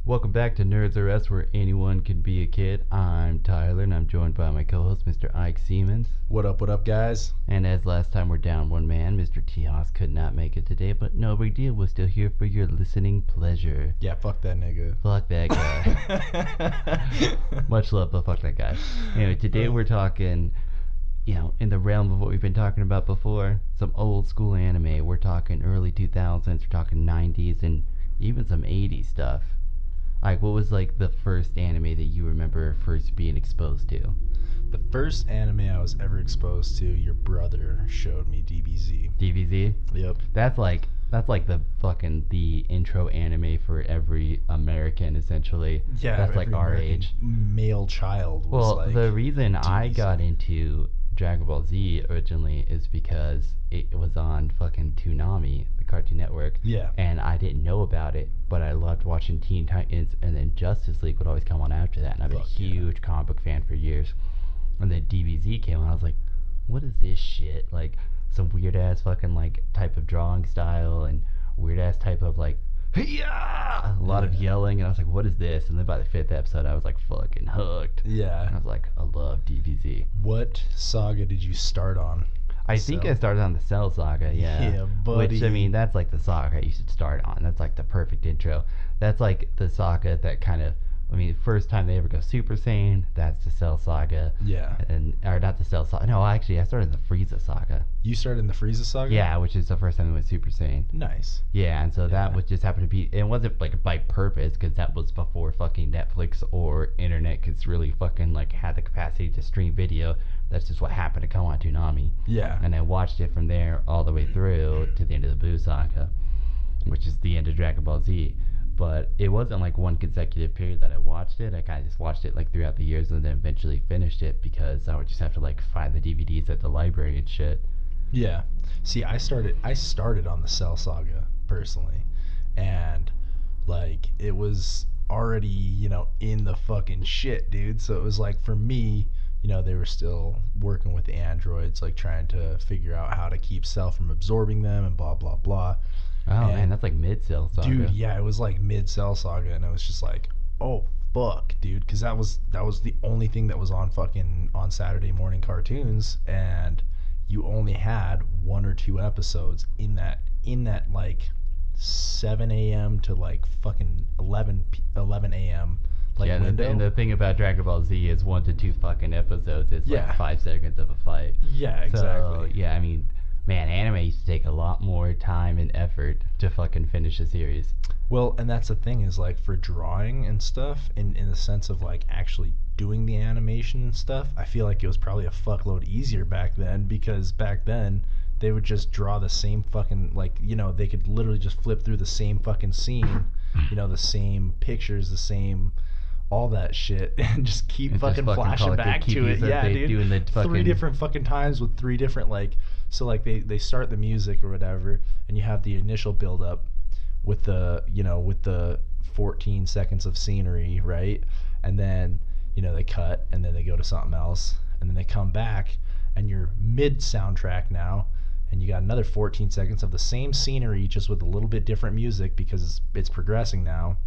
Welcome back to Nerds R Us, where anyone can be a kid. I'm Tyler, and I'm joined by my co-host, Mr. Ike Siemens. What up, guys? And as last time, we're down one man. Mr. T-Haas could not make it today, but no big deal. We're still here for your listening pleasure. Yeah, fuck that nigga. Fuck that guy. Much love, but fuck that guy. Anyway, today we're talking, in the realm of what we've been talking about before, some old school anime. We're talking early 2000s, we're talking 90s, and even some 80s stuff. Like, what was, the first anime that you remember first being exposed to? The first anime I was ever exposed to, your brother showed me DBZ. DBZ? Yep. That's like the intro anime for every American, essentially. Yeah, that's like our American age. Male child was the reason DBZ. I got into Dragon Ball Z originally is because it was on fucking Toonami, the Cartoon Network. Yeah. And I didn't know about it, but I loved watching Teen Titans, and then Justice League would always come on after that, and I've been a huge comic book fan for years. And then DBZ came on, I was like, what is this shit? Like, some weird ass fucking type of drawing style and weird ass type of a lot of yelling, and I was like, what is this? And then by the 5th episode I was like fucking hooked. Yeah. And I was like, I love DBZ. What saga did you start on? I think I started on the Cell Saga, Yeah, buddy. Which, I mean, that's like the saga you should start on. That's like the perfect intro. That's like the saga that kind of, first time they ever go Super Saiyan, that's the Cell Saga. Yeah. Or not the Cell Saga. No, actually, I started the Frieza Saga. You started in the Frieza saga? Yeah, which is the first time they went Super Saiyan. Nice. Yeah, and so that was just happened to be, it wasn't by purpose, because that was before fucking Netflix or internet could really fucking had the capacity to stream video. That's just what happened to come on Toonami. Yeah. And I watched it from there all the way through to the end of the Buu Saga, which is the end of Dragon Ball Z. But it wasn't one consecutive period that I watched it. I kind of just watched it throughout the years, and then eventually finished it because I would just have to find the DVDs at the library and shit. Yeah. See, I started on the Cell Saga personally, and it was already, in the fucking shit, dude. So it was for me, they were still working with the androids, trying to figure out how to keep Cell from absorbing them and blah blah blah. Oh, man, that's mid-Cell Saga. Dude, yeah, it was mid-Cell Saga, and I was just oh fuck, dude, because that was the only thing that was on Saturday morning cartoons, and you only had 1 or 2 episodes in that 7 a.m. to fucking 11 a.m. window. And the thing about Dragon Ball Z is 1 to 2 fucking episodes. It's 5 seconds of a fight. Yeah, exactly. So, yeah, man, anime used to take a lot more time and effort to fucking finish a series. Well, and that's the thing is for drawing and stuff, in the sense of actually doing the animation and stuff, I feel it was probably a fuckload easier back then, because back then they would just draw the same fucking they could literally just flip through the same fucking scene, the same pictures, the same all that shit, and just keep fucking flashing back to it. Yeah, dude. Doing the 3 different fucking times with 3 different so they start the music or whatever, and you have the initial build up with the 14 seconds of scenery, right? And then they cut, and then they go to something else, and then they come back, and you're mid soundtrack now, and you got another 14 seconds of the same scenery, just with a little bit different music because it's progressing now.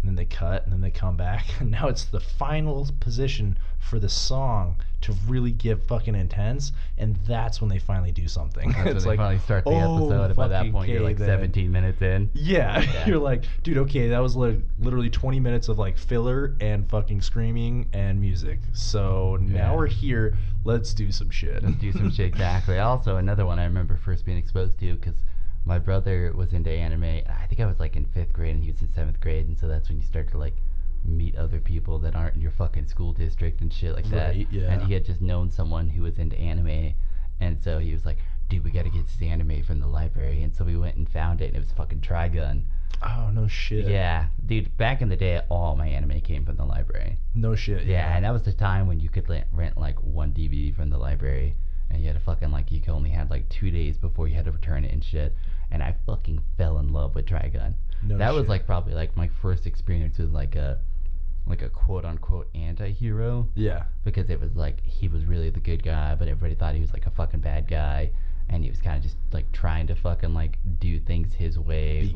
And then they cut, and then they come back, and now it's the final position for the song to really get fucking intense, and that's when they finally do something. That's when they finally start the episode, and by that point you're 17 minutes in. Yeah, you're dude, okay, that was literally 20 minutes of filler and fucking screaming and music. So now we're here, let's do some shit. Let's do some shit, exactly. Also, another one I remember first being exposed to, because my brother was into anime. I think I was in 5th grade and he was in 7th grade, and so that's when you start to meet other people that aren't in your fucking school district and shit like that. Right, yeah. And he had just known someone who was into anime, and so he was like, dude, we gotta get this anime from the library. And so we went and found it, and it was fucking Trigun. Oh, no shit. Yeah, dude, back in the day, all my anime came from the library. No shit. Yeah, and that was the time when you could rent 1 DVD from the library, and you had to fucking you could only have 2 days before you had to return it and shit. And I fucking fell in love with Trigun. That was probably my first experience with a quote unquote anti-hero. Yeah. Because it was he was really the good guy, but everybody thought he was a fucking bad guy. and he was kind of just like trying to fucking like do things his way.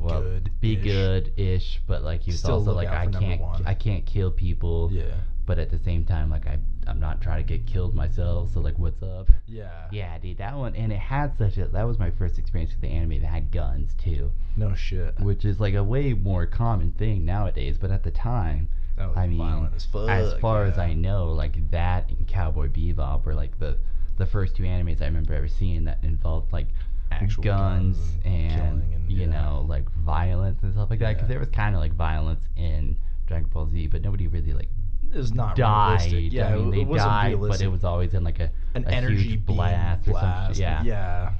Be good-ish, but like he was Still also look like out for I can't kill people. Yeah. But at the same time, like I'm not trying to get killed myself. So like, what's up? Yeah. Yeah, dude, that one, and it had that was my first experience with the anime that had guns too. No shit. Which is like a way more common thing nowadays, but at the time, That was violent as fuck. As far as I know, like that and Cowboy Bebop were like the first two animes I remember ever seeing that involved like actual guns and killing and you know, like violence and stuff like that. Because there was kind of like violence in Dragon Ball Z, but nobody really like it was not died. realistic. Yeah, I mean, they died, realistic. but it was always in like an a energy huge blast or something. Yeah.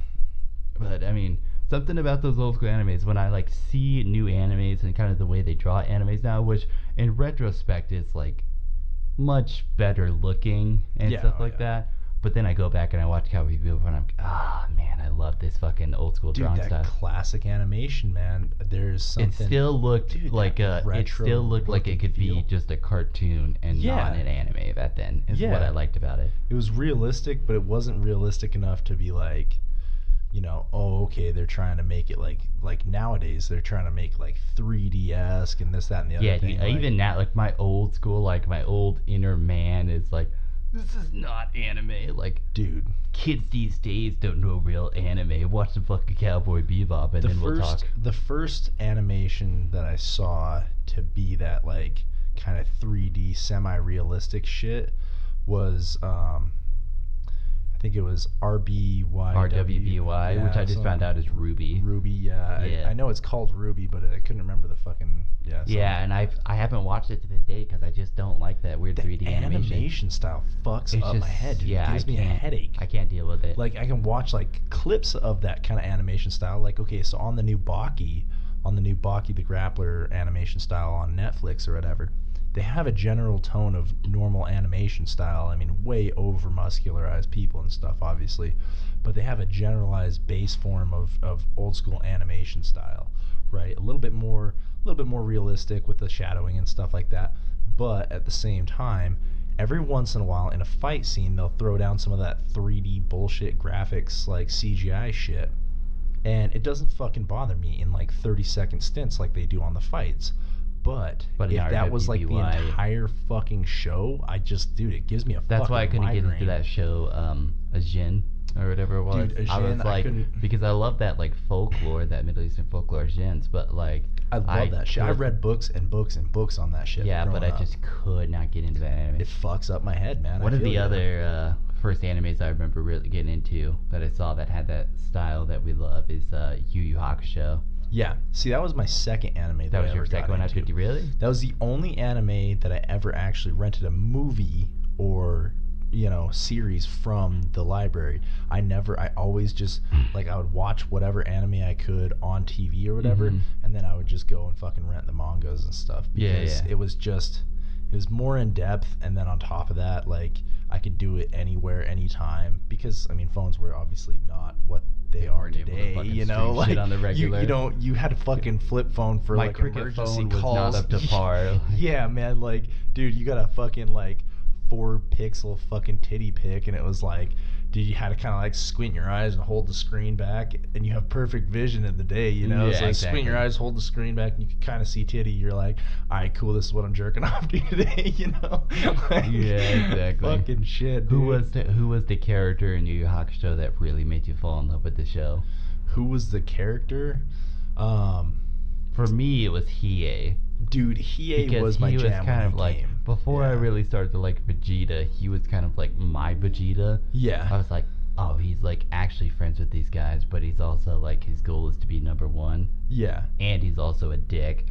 But I mean, something about those old school animes, when I like see new animes and kind of the way they draw animes now, which in retrospect is like much better looking and stuff like that. But then I go back and I watch Cowboy Bebop and I'm man, I love this fucking old school drawing style. Classic animation, man. There's something. It still looked like it could be just a cartoon and not an anime back then. Is what I liked about it. It was realistic, but it wasn't realistic enough to be like, you know, oh, okay, they're trying to make it like nowadays they're trying to make like 3D-esque and this, that, and the other thing. Yeah, even now, like my old school, like my old inner man is like, this is not anime. Like, dude, kids these days don't know real anime. Watch the fucking Cowboy Bebop, and then we'll talk. The first animation that I saw to be that like kind of 3D semi-realistic shit was I think it was RWBY, which I just found out is Ruby. Ruby, yeah. I know it's called Ruby, but I couldn't remember the fucking and I haven't watched it to this day because I just don't like that weird 3D animation style fucks up my head, dude. It gives me a headache. I can't deal with it. Like I can watch like clips of that kind of animation style. Like okay, so on the new Baki the Grappler animation style on Netflix or whatever, they have a general tone of normal animation style. I mean, way over muscularized people and stuff, obviously, but they have a generalized base form of old school animation style, right? A little bit more realistic with the shadowing and stuff like that. But at the same time, every once in a while in a fight scene, they'll throw down some of that 3D bullshit graphics, like CGI shit, and it doesn't fucking bother me in like 30-second stints like they do on the fights. But if that was like the entire fucking show, it gives me a fucking That's why I couldn't migraine. get into that show, Jin, or whatever it was. Dude, I was like, because I love that like folklore, that Middle Eastern folklore Jins, but like I love that shit. I read books and books and books on that shit. Yeah, but I just could not get into that anime. It fucks up my head, man. One of the other first animes I remember really getting into that I saw that had that style that we love is Yu Yu Hakusho. Yeah. See, that was my second anime that was your second one after really? That was the only anime that I ever actually rented a movie or, series from the library. I always just, like, I would watch whatever anime I could on TV or whatever, and then I would just go and fucking rent the mangas and stuff. Because it was more in depth, and then on top of that, like, I could do it anywhere, anytime, because, I mean, phones were obviously not what they are today, like on the regular. You had a fucking flip phone for my like cricket emergency phone was calls. not up to par. Yeah, man, like, dude, you got a fucking like 4-pixel fucking titty pic, and it was like, dude, you had to kind of like squint your eyes and hold the screen back, and you have perfect vision in the day, so like squint your eyes, hold the screen back, and you can kind of see titty. You're like, all right, cool, this is what I'm jerking off to today, Like, yeah, exactly. Fucking shit, dude. Who was the character in Yu Yu Hakusho that really made you fall in love with the show? Who was the character? For me, it was Hiei. Dude, Hiei was my jam. He was kind of like, before I really started to like Vegeta, he was kind of like my Vegeta. Yeah. I was like, oh, he's like actually friends with these guys, but he's also like, his goal is to be number one. Yeah. And he's also a dick.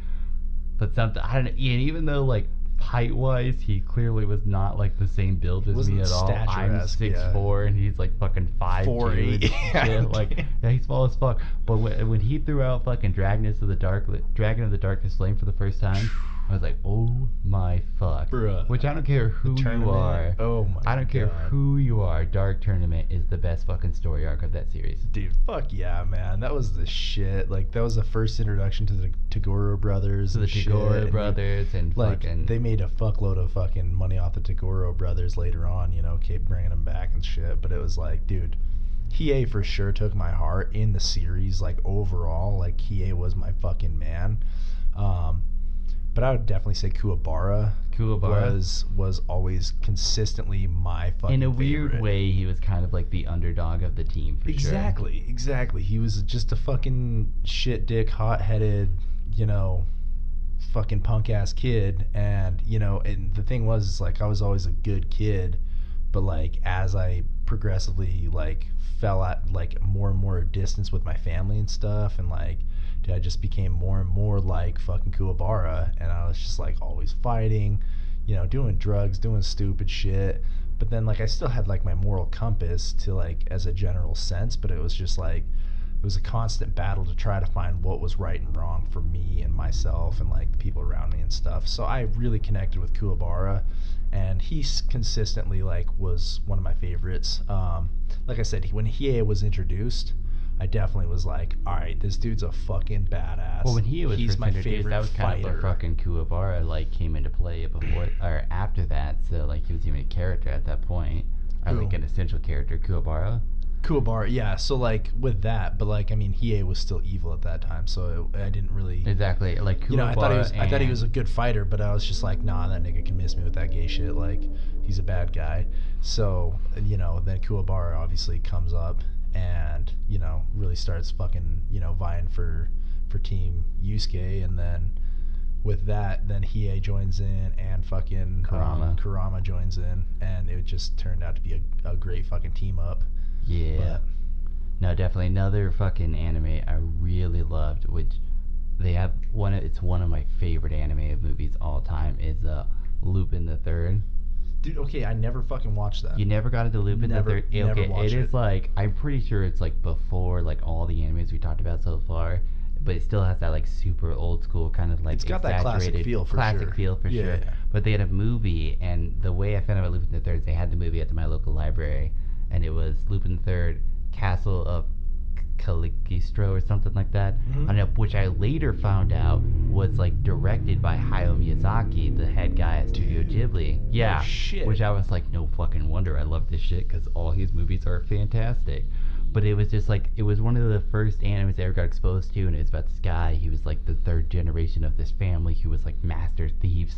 But something, I don't know, even though like height-wise, he clearly was not like the same build as me at all. I'm 6'4", and he's like fucking 5'2". Yeah, like, yeah, he's small as fuck. But when he threw out fucking Dragon of the Darkness Flame for the first time, I was like, oh my fuck. Bruh. Which I don't care who you are. Oh my God. I don't care who you are. Dark Tournament is the best fucking story arc of that series. Dude, fuck yeah, man. That was the shit. Like, that was the first introduction to the Tagoro brothers. To the Tagoro brothers and like, fucking... They made a fuckload of fucking money off the Tagoro brothers later on, kept bringing them back and shit. But it was like, dude, Hiei for sure took my heart in the series. Like overall, like Hiei was my fucking man. But I would definitely say Kuwabara was always consistently my fucking in a favorite. weird way, he was kind of like the underdog of the team for Exactly. He was just a fucking shit dick, hot-headed, fucking punk ass kid. And and the thing was, like, I was always a good kid, but like as I progressively like fell at like more and more distance with my family and stuff, and like I just became more and more like fucking Kuwabara, and I was just like always fighting, doing drugs, doing stupid shit. But then like I still had like my moral compass to like as a general sense, but it was just like it was a constant battle to try to find what was right and wrong for me and myself and like the people around me and stuff. So I really connected with Kuwabara, and he consistently like was one of my favorites. Like I said, when Hiei was introduced, I definitely was like, all right, this dude's a fucking badass. Well, when he's my favorite, that was kind fighter. of where fucking Kuwabara like came into play before or after that. So like he was even a character at that point, or like an essential character, Kuwabara. Yeah. So like with that, but like I mean, Hiei was still evil at that time, so I didn't really exactly like Kuwabara. I thought he was a good fighter, but I was just like, nah, that nigga can miss me with that gay shit. Like he's a bad guy. So then Kuwabara obviously comes up and really starts fucking vying for Team Yusuke, and then with that then Hiei joins in and fucking Kurama joins in, and it just turned out to be a great fucking team up. No, definitely another fucking anime I really loved, which they have it's one of my favorite anime movies all time, is Lupin the Third. Dude, okay, I never fucking watched that. You never got into Lupin the Third? Never watched it is like, I'm pretty sure it's like before like all the animes we talked about so far, but it still has that like super old school kind of like it's got that classic feel for sure. Yeah. But they had a movie, and the way I found out about Lupin the Third is they had the movie at my local library, and it was Lupin the Third, Castle of Caligistro or something like that. Mm-hmm. Which I later found out was like directed by Hayao Miyazaki, the head guy at Studio Ghibli. Yeah, oh, shit. Which I was like, no fucking wonder I love this shit, because all his movies are fantastic. But it was just like, it was one of the first animes I ever got exposed to, and it was about this guy. He was like the third generation of this family who was like master thieves,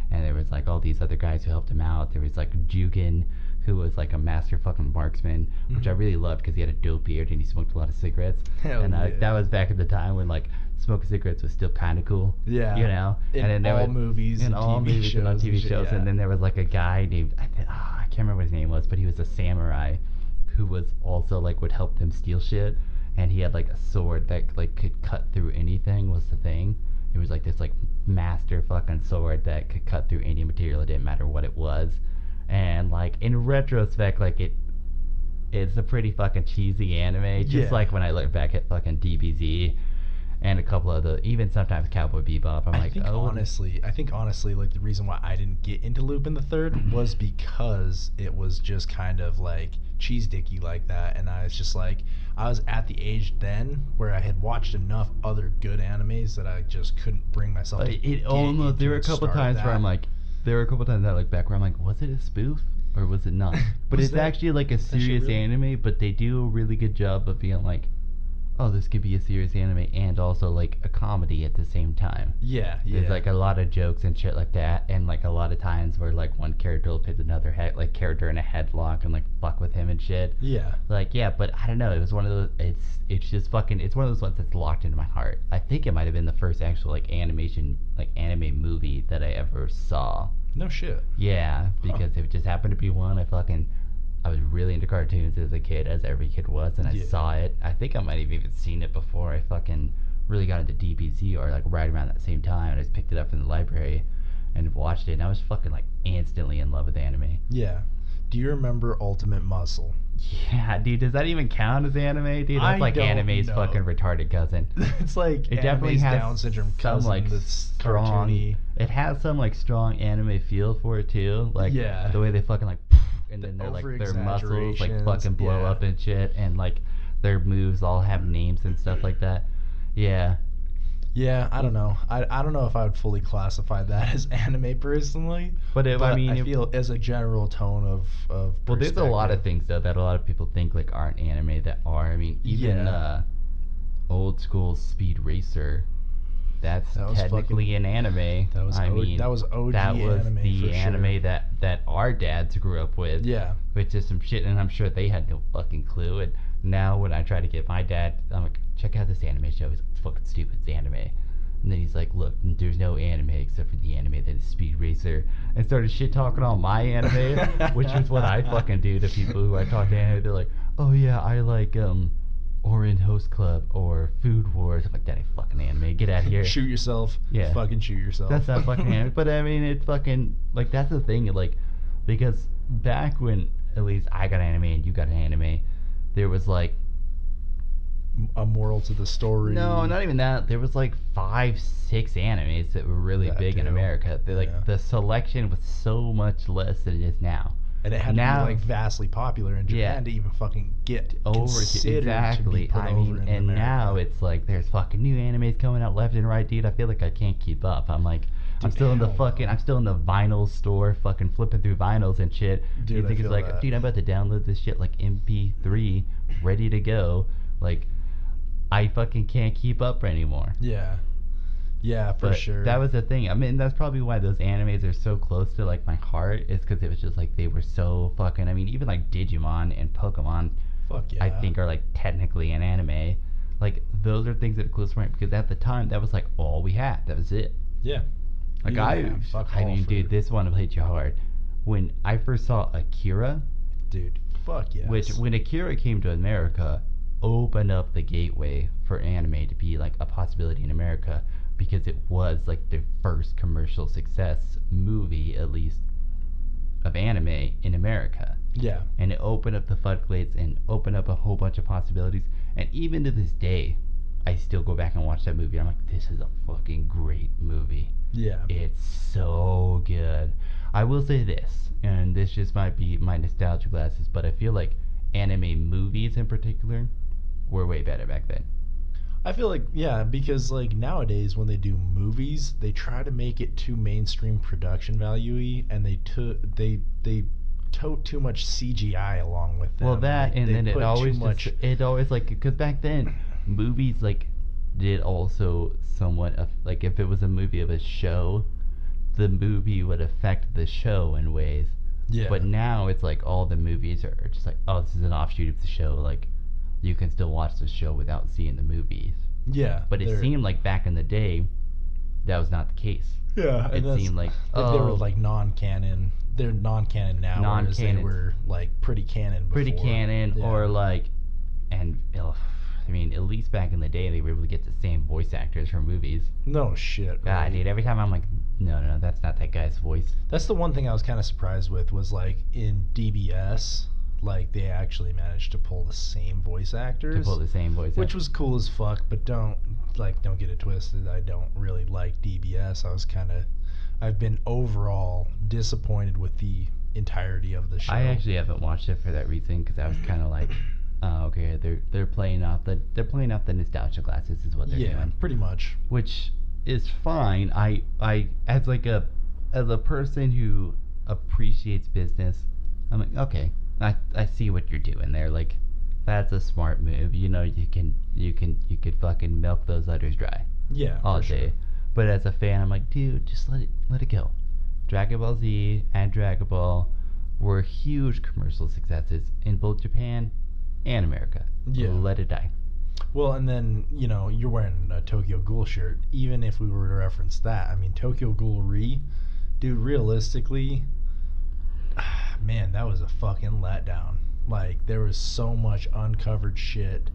and there was like all these other guys who helped him out. There was like Jugen, who was like a master fucking marksman, which I really loved because he had a dope beard and he smoked a lot of cigarettes. That was back at the time when like smoking cigarettes was still kind of cool. Yeah. In all movies and on TV shows. And then there was like a guy named, I can't remember what his name was, but he was a samurai who was also like would help them steal shit, and he had like a sword that like could cut through anything was the thing. It was like this like master fucking sword that could cut through any material. It didn't matter what it was. And like in retrospect, like it's a pretty fucking cheesy anime. Just like when I look back at fucking DBZ and a couple of even sometimes Cowboy Bebop, I think honestly, like the reason why I didn't get into Lupin the Third was because it was just kind of like cheese dicky like that, and I was just like, I was at the age then where I had watched enough other good animes that I just couldn't bring myself to there were a couple times where I'm like, I look back where I'm like, was it a spoof or was it not? But it's actually like a serious anime, but they do a really good job of being like, oh, this could be a serious anime and also like a comedy at the same time. There's like a lot of jokes and shit like that, and like a lot of times where like one character will put another character in a headlock and like fuck with him and shit. But I don't know, it was one of those, it's just fucking, it's one of those ones that's locked into my heart. I think it might have been the first actual like anime movie that I ever saw. No shit. Yeah, because it just happened to be one I was really into cartoons as a kid, as every kid was, and I saw it. I think I might have even seen it before I fucking really got into DBZ, or like right around that same time. And I just picked it up in the library and watched it, and I was fucking like instantly in love with anime. Yeah. Do you remember Ultimate Muscle? Yeah, dude, does that even count as anime, dude? That's like anime's fucking retarded cousin. It's like it definitely has Down syndrome cousin, some like strong. Cartoony. It has some like strong anime feel for it too, like the way they fucking like. And then they're like their muscles like fucking blow up and shit, and like their moves all have names and stuff like that. Yeah, Yeah, I don't know. I don't know if I would fully classify that as anime personally. But I feel as a general tone of well, there's a lot of perspective. things though that a lot of people think like aren't anime that are. I mean, even Yeah. old school Speed Racer, that's That was technically an anime. That was I mean, that was OG that was anime the for anime sure. that our dads grew up with. Yeah. Which is some shit, and I'm sure they had no fucking clue. And now when I try to get my dad, I'm like, check out this anime show. He's like, it's fucking stupid. It's anime. And then he's like, look, there's no anime except for the anime that is Speed Racer. And started shit talking on my anime, which is what I fucking do to people who I talk to anime. They're like, oh yeah, I like Orin Host Club or Food Wars. I'm like, that ain't fucking anime. Get out of here. Shoot yourself. Yeah. Fucking shoot yourself. That's not fucking anime. But I mean, it's fucking, like, that's the thing, like, because back when at least I got anime and you got an anime, there was like, a moral to the story. no, not even that. There was like 5, 6 animes that were really That big in too. America. They're like, Yeah. the selection was so much less than it is now. And it had now, to be like vastly popular in Japan Yeah. to even fucking get over considered exactly. to be put I over mean, in and America. now it's like there's fucking new animes coming out left and right, dude. I feel like I can't keep up. I'm like, I'm Dude, still in the hell fucking, no. I'm still in the vinyl store, fucking flipping through vinyls and shit. Dude, You I think it's feel like, that. dude, I'm about to download this shit like MP3, ready to go. Like, I fucking can't keep up anymore. Yeah. Yeah, for But sure. that was the thing. I mean, that's probably why those animes are so close to like my heart. Is because it was just like they were so fucking. I mean, even like Digimon and Pokemon, Fuck yeah. I think are like technically an anime. Like those are things that are close to my, because at the time that was like all we had. That was it. Yeah. Like You didn't have fuck I all mean, for- dude, this one will hit you hard. When I first saw Akira, Dude, fuck yes. which when Akira came to America, opened up the gateway for anime to be like a possibility in America, because it was like the first commercial success movie, at least, of anime in America. Yeah. And it opened up the floodgates and opened up a whole bunch of possibilities. And even to this day, I still go back and watch that movie. I'm like, this is a fucking great movie. Yeah. It's so good. I will say this, and this just might be my nostalgia glasses, but I feel like anime movies in particular were way better back then. I feel like, yeah, because like nowadays when they do movies, they try to make it too mainstream production value-y, and they tote too much CGI along with them. Well, that, Like, and they then it put always too much. it always like, because back then movies like did also somewhat like, if it was a movie of a show, the movie would affect the show in ways. Yeah. But now it's like all the movies are just like, oh, this is an offshoot of the show. Like, you can still watch the show without seeing the movies. Yeah. But it seemed like back in the day, that was not the case. Yeah. It seemed like, they were oh, like non-canon. They're non-canon now, whereas they Non-canon. were like pretty canon before. pretty canon, Yeah. or like, and I mean, at least back in the day, they were able to get the same voice actors for movies. No shit. God, Right? dude, every time I'm like, no, that's not that guy's voice. That's the one thing I was kind of surprised with, was like in DBS, like they actually managed to pull the same voice actors. To pull the same voice Which actor. was cool as fuck, but don't get it twisted. I don't really like DBS. I've been overall disappointed with the entirety of the show. I actually haven't watched it for that reason, because I was kind of like, oh, okay, they're playing off the nostalgia glasses is what they're doing, pretty much. which is fine. I as a person who appreciates business, I'm like, okay, I see what you're doing there. Like, that's a smart move. You know, you could fucking milk those udders dry Yeah, all for day. sure. But as a fan, I'm like, dude, just let it go. Dragon Ball Z and Dragon Ball were huge commercial successes in both Japan and America. Yeah. Let it die. Well, and then, you're wearing a Tokyo Ghoul shirt. Even if we were to reference that, I mean, Tokyo Ghoul Re, dude, realistically, man, that was a fucking letdown. Like, there was so much uncovered shit.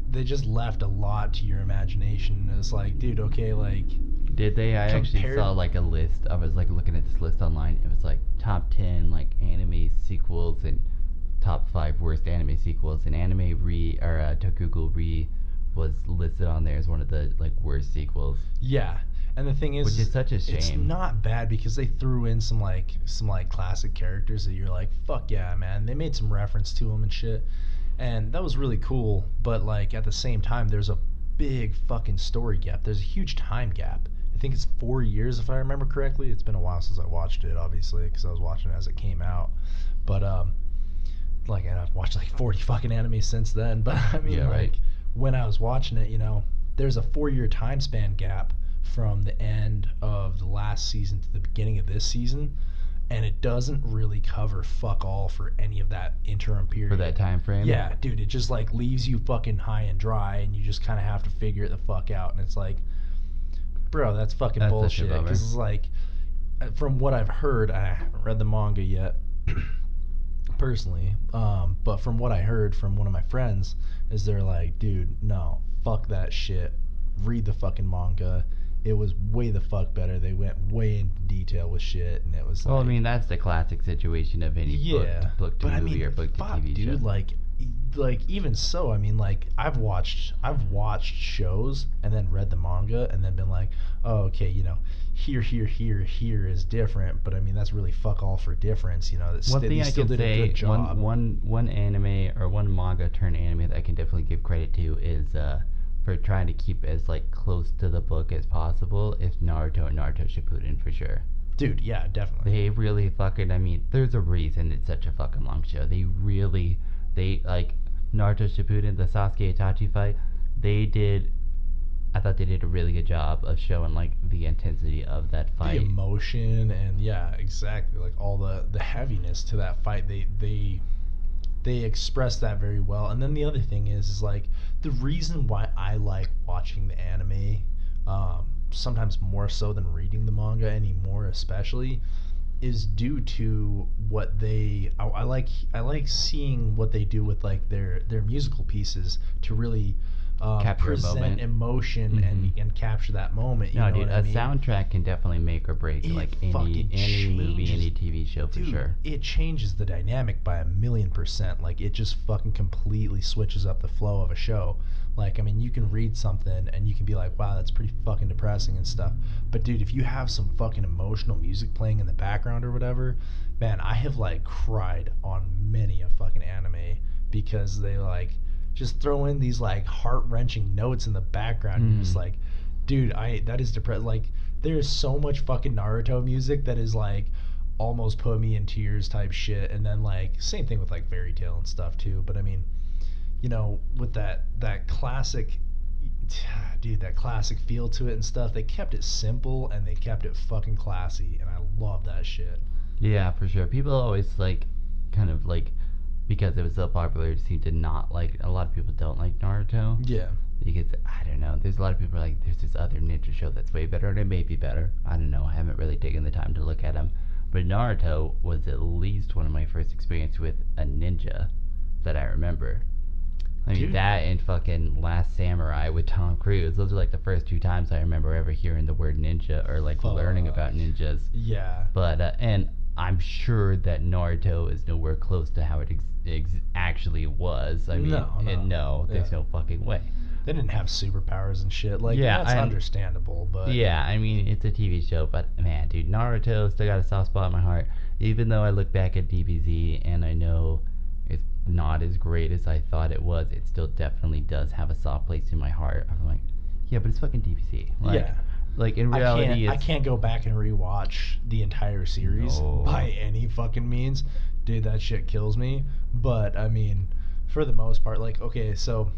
They just left a lot to your imagination. It's like, dude, okay, like... Did they? I actually Compared- saw like a list. I was like looking at this list online. It was like top 10 like anime sequels and top 5 worst anime sequels. And Tokyo Ghoul Re was listed on there as one of the like worst sequels. Yeah. And the thing is, Which is such a shame. It's not bad because they threw in some classic characters that you're like, fuck yeah, man. They made some reference to them and shit, and that was really cool. But like at the same time, there's a big fucking story gap. There's a huge time gap. I think it's 4 years if I remember correctly. It's been a while since I watched it, obviously, because I was watching it as it came out. But like, and I've watched like 40 fucking anime since then. But I mean, like, when I was watching it, you know, there's a 4-year time span gap from the end of the last season to the beginning of this season, and it doesn't really cover fuck all for any of that interim period. For that time frame? Yeah, dude, it just like leaves you fucking high and dry, and you just kind of have to figure it the fuck out. And it's like, bro, that's fucking bullshit. Because it's like, from what I've heard, I haven't read the manga yet, personally, but from what I heard from one of my friends, is they're like, dude, no, fuck that shit. Read the fucking manga. It was way the fuck better. They went way into detail with shit, and it was like... Well, I mean, that's the classic situation of any book to movie or book to TV show. Dude, like even so, I mean, like, I've watched shows and then read the manga and then been like, oh, okay, you know, here is different, but I mean, that's really fuck all for difference, you know. One thing I can say, one anime or one manga turned anime that I can definitely give credit to is for trying to keep as like close to the book as possible is Naruto and Naruto Shippuden for sure. Dude, yeah, definitely. They really fucking, I mean, there's a reason it's such a fucking long show. They like Naruto Shippuden, the Sasuke Itachi fight, I thought they did a really good job of showing like the intensity of that fight. The emotion and yeah, exactly, like all the heaviness to that fight. They express that very well. And then the other thing is like the reason why I like watching the anime, sometimes more so than reading the manga anymore, especially, is due to what I like seeing what they do with like their musical pieces to really present emotion and capture that moment. You know dude, what I mean? Soundtrack can definitely make or break like any movie, any TV show for sure. It changes the dynamic by 1,000,000%. Like, it just fucking completely switches up the flow of a show. Like, I mean, you can read something and you can be like, wow, that's pretty fucking depressing and stuff. But dude, if you have some fucking emotional music playing in the background or whatever, man, I have like cried on many a fucking anime because they like just throw in these like heart-wrenching notes in the background. You're just like, dude, that is depressing. Like, there is so much fucking Naruto music that is like almost put me in tears type shit. And then like same thing with like Fairy Tail and stuff too. But I mean, you know, with that classic, dude, that classic feel to it and stuff, they kept it simple and they kept it fucking classy, and I love that shit. Yeah, for sure. People always like kind of like, because it was so popular, it seemed to not like, a lot of people don't like Naruto. Yeah. Because, I don't know, there's a lot of people like, there's this other ninja show that's way better, and it may be better. I don't know, I haven't really taken the time to look at them. But Naruto was at least one of my first experience with a ninja that I remember. I mean, that and fucking Last Samurai with Tom Cruise. Those are like the first 2 times I remember ever hearing the word ninja or like learning about ninjas. Yeah. But, and I'm sure that Naruto is nowhere close to how it actually was. I mean, no, there's no fucking way. They didn't have superpowers and shit. Like, that's understandable, but... Yeah, I mean, it's a TV show, but man, dude, Naruto still got a soft spot in my heart. Even though I look back at DBZ and I know it's not as great as I thought it was, it still definitely does have a soft place in my heart. I'm like, yeah, but it's fucking DBZ. Like, yeah. Like, in reality, I can't go back and rewatch the entire series by any fucking means. Dude, that shit kills me. But, I mean, for the most part, like, okay, so...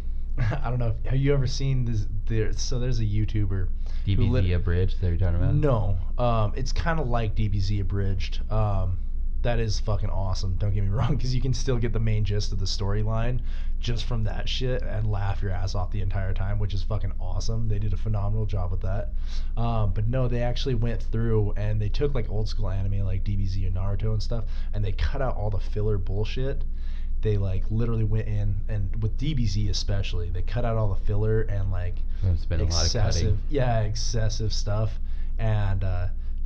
I don't know. Have you ever seen this? There's a YouTuber. DBZ Abridged that you're talking about? No. It's kind of like DBZ Abridged. That is fucking awesome. Don't get me wrong, because you can still get the main gist of the storyline just from that shit and laugh your ass off the entire time, which is fucking awesome. They did a phenomenal job with that. But no, they actually went through and they took like old school anime like DBZ and Naruto and stuff, and they cut out all the filler bullshit. They like literally went in, and with DBZ especially, they cut out all the filler and like excessive stuff. And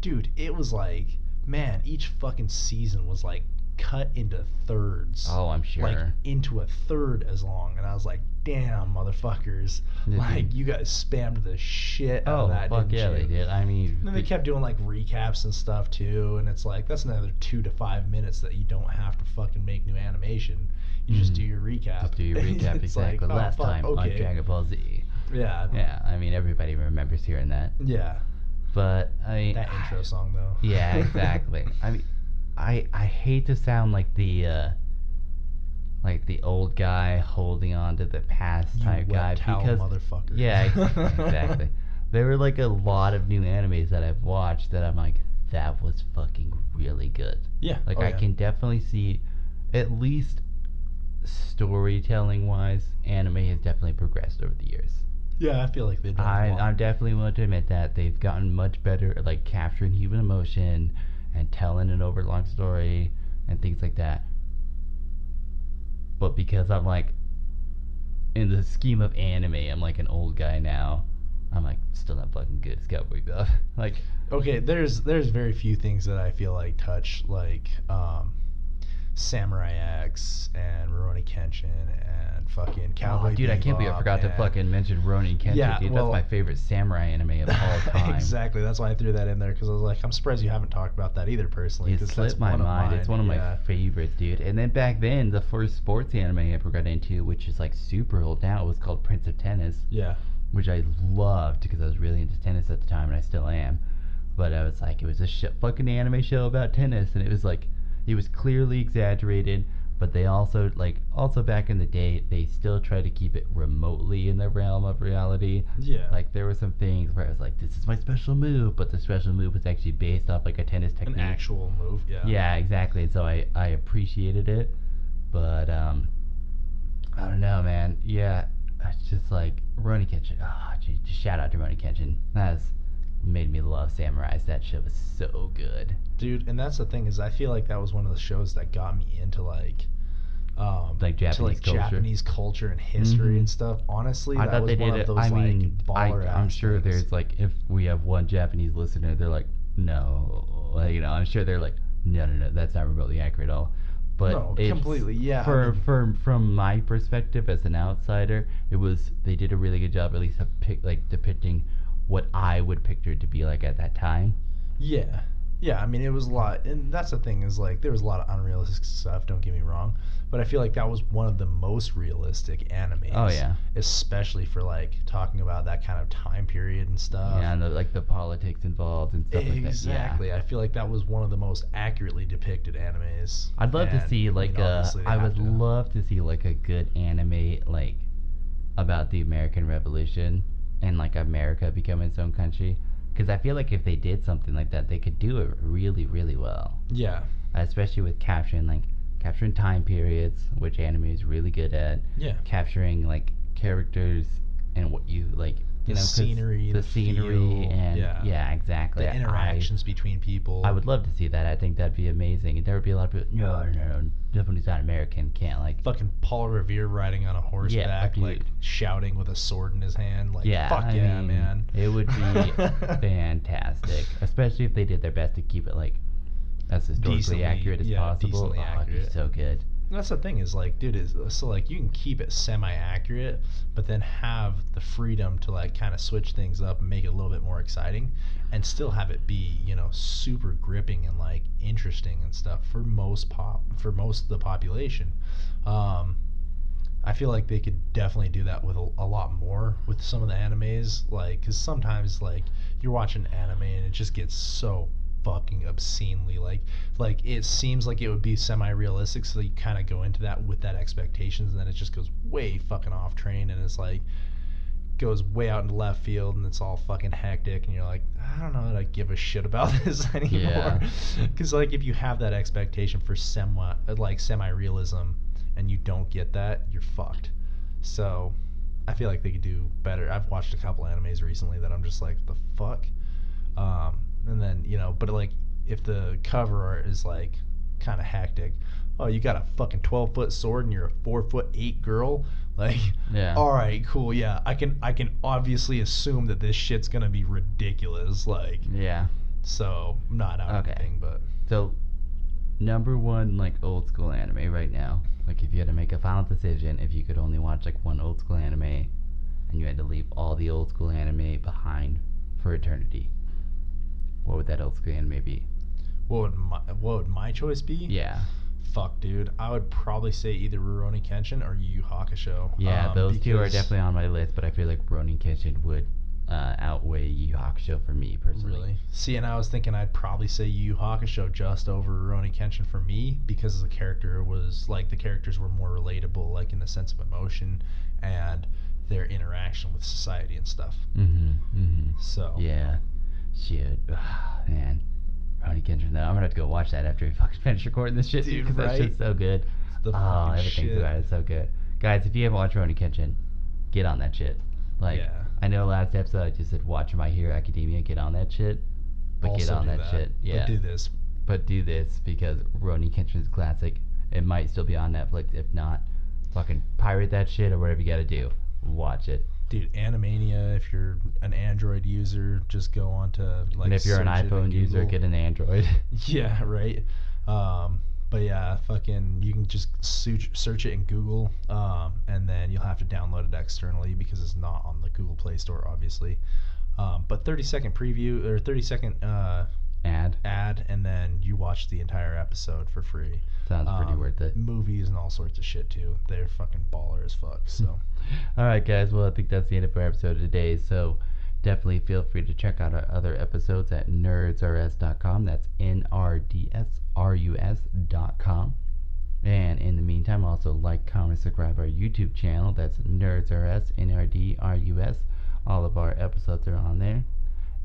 dude, it was like, man, each fucking season was like cut into thirds. Oh, I'm sure. Like into a third as long, and I was like, damn, motherfuckers! Like, you guys spammed the shit out of that. Oh, fuck yeah, they did. I mean, and then they kept doing like recaps and stuff too, and it's like, that's another 2 to 5 minutes that you don't have to fucking make new animation. You just do your recap. Just do your recap exactly. Like, last time on Dragon Ball Z. Yeah. Yeah, I mean, everybody remembers hearing that. Yeah. But, I mean... That intro song, though. Yeah, exactly. I mean, I hate to sound like the old guy holding on to the past type guy, because motherfucker. Yeah, exactly. There were like a lot of new animes that I've watched that I'm like, that was fucking really good. Yeah. Like I can definitely see, at least storytelling wise, anime has definitely progressed over the years. Yeah, I feel like they've done a lot. I'm definitely willing to admit that they've gotten much better at like capturing human emotion and telling an overlong story and things like that. But because I'm like, in the scheme of anime, I'm like an old guy now. I'm like still not fucking good as Cowboy Bebop. Like, okay, there's very few things that I feel like touch like Samurai X and Rurouni Kenshin and fucking Cowboy Bebop. Dude, I can't believe I forgot to fucking mention Rurouni Kenshin. Yeah, dude, well, that's my favorite samurai anime of all time. Exactly, that's why I threw that in there, because I was like, I'm surprised you haven't talked about that either personally. It slipped my mind. It's one of my favorites, dude. And then back then, the first sports anime I ever got into, which is like super old now, was called Prince of Tennis. Yeah. Which I loved because I was really into tennis at the time, and I still am. But I was like, it was a fucking anime show about tennis, and it was like, it was clearly exaggerated, but they also back in the day, they still tried to keep it remotely in the realm of reality. Yeah. Like there were some things where I was like, this is my special move, but the special move was actually based off like a tennis technique. An actual move, yeah. Yeah, exactly. And so I appreciated it, but I don't know, man. Yeah, it's just like Rurouni Kenshin. Oh, geez, just shout out to Rurouni Kenshin. That's made me love samurais. That shit was so good, dude. And that's the thing, is I feel like that was one of the shows that got me into like Japanese culture and history and stuff. Honestly, I thought they did it. I mean, I'm sure there's like, if we have one Japanese listener, they're like, no, you know, I'm sure they're like, no, that's not remotely accurate at all. But no, completely, yeah. From my perspective as an outsider, they did a really good job, at least of depicting what I would picture it to be like at that time. Yeah. Yeah, I mean, it was a lot, and that's the thing, is like, there was a lot of unrealistic stuff, don't get me wrong, but I feel like that was one of the most realistic animes. Oh, yeah. Especially for, like, talking about that kind of time period and stuff. Yeah, and the politics involved and stuff like that. Exactly. Yeah. I feel like that was one of the most accurately depicted animes. I'd love to see, like, I would love to see, like, a good anime, like, about the American Revolution and, like, America becoming its own country. Because I feel like if they did something like that, they could do it really, really well. Yeah. Especially with capturing time periods, which anime is really good at. Yeah. Capturing, like, characters and what you, like, you know, scenery, the scenery, and yeah, exactly. The interactions between people. I would love to see that. I think that'd be amazing. And there would be a lot of people, no, Japanese not American, can't, like. Fucking Paul Revere riding on a horseback, like shouting with a sword in his hand, like, fuck yeah, man. It would be fantastic, especially if they did their best to keep it like as historically accurate as possible. It'd be so good. That's the thing, is like, dude, so like, you can keep it semi-accurate, but then have the freedom to like kind of switch things up and make it a little bit more exciting, and still have it be, you know, super gripping and like interesting and stuff for most of the population. I feel like they could definitely do that with a lot more with some of the animes, like, because sometimes like you're watching anime and it just gets so fucking obscenely like it seems like it would be semi-realistic, so you kind of go into that with that expectations, and then it just goes way fucking off train, and it's like goes way out into left field, and it's all fucking hectic, and you're like, I don't know that I give a shit about this anymore. Because like, if you have that expectation for semi-realism and you don't get that, you're fucked. So I feel like they could do better. I've watched a couple animes recently that I'm just like, the fuck. And then, you know, but like, if the cover art is like kind of hectic, oh, you got a fucking 12-foot sword and you're a 4'8" girl, like, yeah, all right, cool, yeah, I can obviously assume that this shit's gonna be ridiculous, like, yeah. So I'm not out of anything, but so number one, like, old school anime right now, like, if you had to make a final decision, if you could only watch like one old school anime and you had to leave all the old school anime behind for eternity, what would that old school anime be? What would my choice be? Yeah. Fuck, dude. I would probably say either Rurouni Kenshin or Yu Yu Hakusho. Yeah, those two are definitely on my list, but I feel like Rurouni Kenshin would outweigh Yu Yu Hakusho for me personally. Really? See, and I was thinking I'd probably say Yu Yu Hakusho just over Rurouni Kenshin for me because the characters were more relatable, like in the sense of emotion and their interaction with society and stuff. So yeah, shit, man. Rurouni Kenshin, though, I'm gonna have to go watch that after we fucking finish recording this shit, dude, because that shit's so good. Everything's about it is so good. Guys, if you haven't watched Rurouni Kenshin, get on that shit. Like, yeah. I know last episode I just said watch My Hero Academia, get on that shit. But Also get on do that shit. Yeah. But do this. Because Rurouni Kenshin's classic. It might still be on Netflix. If not, fucking pirate that shit or whatever you gotta do. Watch it. Dude, Animania, if you're an Android user, just go on to like. And if you're an iPhone user, get an Android. Yeah, right. But yeah, fucking, you can just search it in Google, and then you'll have to download it externally because it's not on the Google Play Store, obviously. But 30-second preview or 30-second ad, and then you watch the entire episode for free. Sounds pretty worth it. Movies and all sorts of shit too. They're fucking baller as fuck. So. All right, guys. Well, I think that's the end of our episode today. So definitely feel free to check out our other episodes at nerdsrs.com. That's NRDSRUS.com. And in the meantime, also like, comment, subscribe our YouTube channel. That's nerdsrs, NRDRUS. All of our episodes are on there.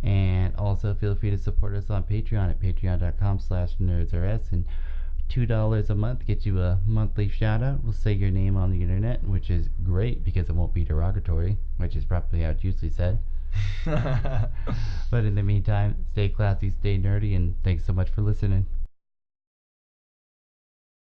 And also feel free to support us on Patreon at patreon.com/nerdsrs. And $2 a month gets you a monthly shout out. We'll say your name on the internet, which is great because it won't be derogatory, which is probably how it's usually said. But in the meantime, stay classy, stay nerdy, and thanks so much for listening.